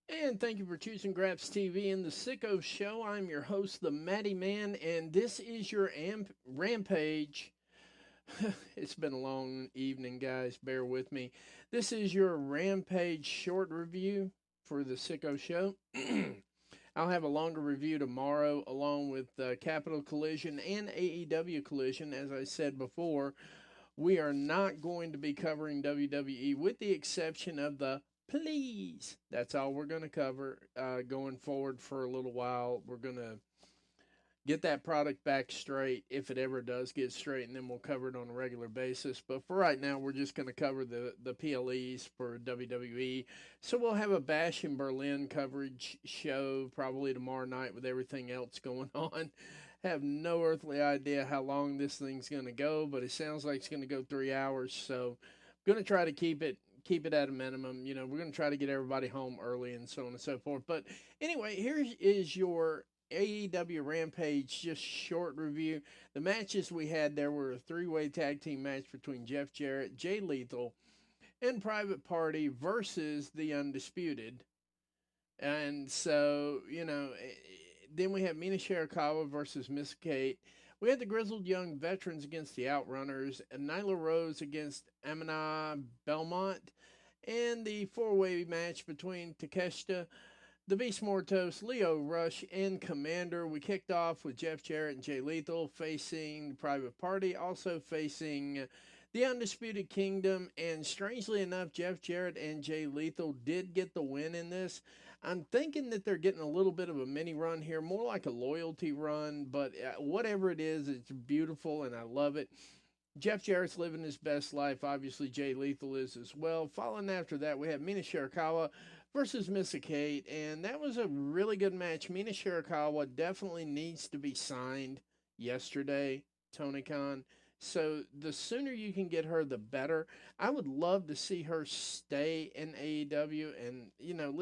And thank you for choosing Graps TV and the Sicko Show. I'm your host, the Matty Man, and this is your Rampage. It's been a long evening, guys. Bear with me. This is your Rampage short review for the Sicko Show. I'll have a longer review tomorrow, along with Capital Collision and AEW Collision. As I said before, we are not going to be covering WWE with the exception of the please. That's all we're going to cover going forward for a little while. We're going to get that product back straight if it ever does get straight, and then we'll cover it on a regular basis. But for right now, we're just going to cover the PLEs for WWE. So we'll have a Bash in Berlin coverage show probably tomorrow night with everything else going on. Have no earthly idea how long this thing's going to go, but it sounds like it's going to go 3 hours. So I'm going to try to keep it at a minimum. We're going to try to get everybody home early and so on and so forth. But anyway, here is your AEW Rampage, just short review. The matches we had there were a three-way tag team match between Jeff Jarrett, Jay Lethal, and Private Party versus the Undisputed. And so, then we have Mina Shirakawa versus Miss Kate. We had the Grizzled Young Veterans against the Outrunners, and Nyla Rose against Amina Belmont, and the four-way match between Takeshita, the Beast Mortos, Leo Rush, and Commander. We kicked off with Jeff Jarrett and Jay Lethal facing Private Party, also facing the Undisputed Kingdom. And strangely enough, Jeff Jarrett and Jay Lethal did get the win in this. I'm thinking that they're getting a little bit of a mini run here, more like a loyalty run, but whatever it is, it's beautiful and I love it. Jeff Jarrett's living his best life. Obviously, Jay Lethal is as well. Following after that, we have Mina Shirakawa versus Missa Kate, and that was a really good match. Mina Shirakawa definitely needs to be signed yesterday, Tony Khan. So the sooner you can get her, the better. I would love to see her stay in AEW, and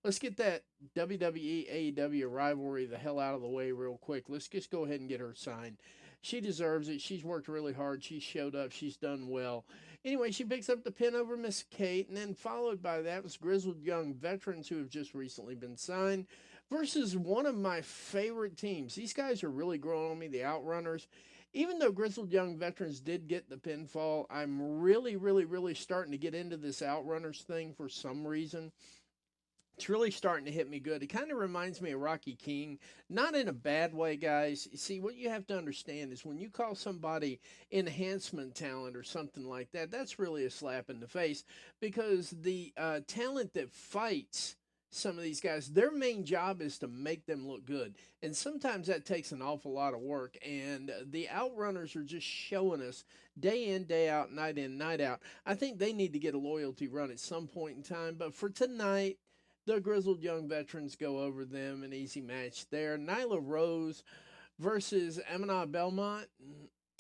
let's get that WWE AEW rivalry the hell out of the way real quick. Let's just go ahead and get her signed. She deserves it. She's worked really hard. She showed up. She's done well. Anyway, she picks up the pin over Miss Kate, and then followed by that was Grizzled Young Veterans who have just recently been signed versus one of my favorite teams. These guys are really growing on me, the Outrunners. Even though Grizzled Young Veterans did get the pinfall, I'm really, really, really starting to get into this Outrunners thing for some reason. It's really starting to hit me good. It kind of reminds me of Rocky King, not in a bad way, guys. You see, what you have to understand is when you call somebody enhancement talent or something like that, that's really a slap in the face because the talent that fights some of these guys, their main job is to make them look good. And sometimes that takes an awful lot of work. And the Outrunners are just showing us day in, day out, night in, night out. I think they need to get a loyalty run at some point in time. But for tonight, the Grizzled Young Veterans go over them. An easy match there. Nyla Rose versus Amina Belmont.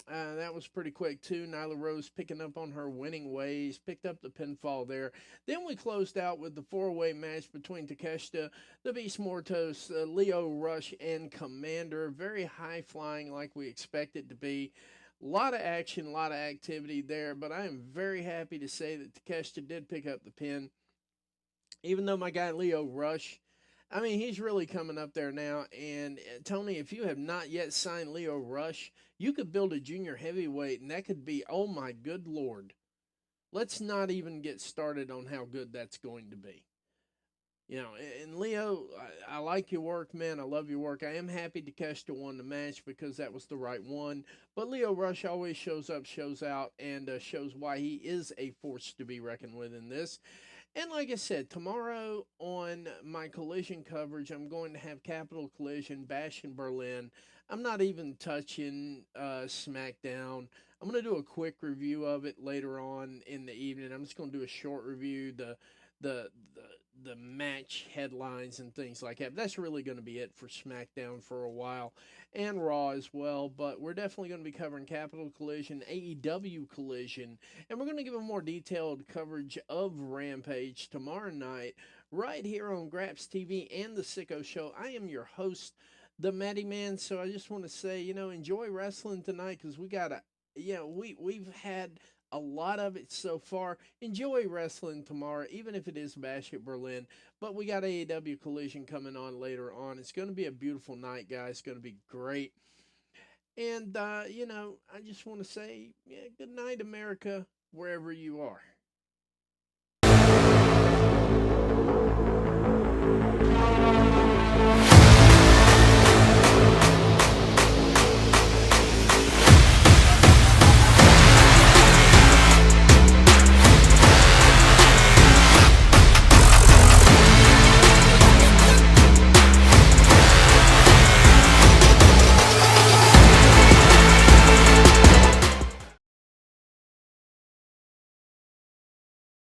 That was pretty quick too. Nyla Rose picking up on her winning ways, picked up the pinfall there. Then we closed out with the four-way match between Takeshita, the Beast Mortos, Leo Rush, and Commander. Very high flying, like we expect it to be. A lot of action, a lot of activity there, but I am very happy to say that Takeshita did pick up the pin. Even though my guy Leo Rush, I mean, he's really coming up there now. And Tony, if you have not yet signed Leo Rush, you could build a junior heavyweight, and that could be, oh my good lord. Let's not even get started on how good that's going to be. And Leo, I like your work, man. I love your work. I am happy Takeshita won the match because that was the right one. But Leo Rush always shows up, shows out, and shows why he is a force to be reckoned with in this. And like I said, tomorrow on my collision coverage, I'm going to have Capital Collision, Bash in Berlin. I'm not even touching SmackDown. I'm going to do a quick review of it later on in the evening. I'm just going to do a short review, the match headlines and things like that. But that's really going to be it for SmackDown for a while, and Raw as well. But we're definitely going to be covering Capital Collision, AEW Collision, and we're going to give a more detailed coverage of Rampage tomorrow night, right here on Graps TV and the Sicko Show. I am your host, the Matty Man. So I just want to say, enjoy wrestling tonight because we got a, we've had a lot of it so far. Enjoy wrestling tomorrow, even if it is Bash at Berlin. But we got AEW Collision coming on later on. It's going to be a beautiful night, guys. It's going to be great. And, I just want to say, yeah, good night, America, wherever you are.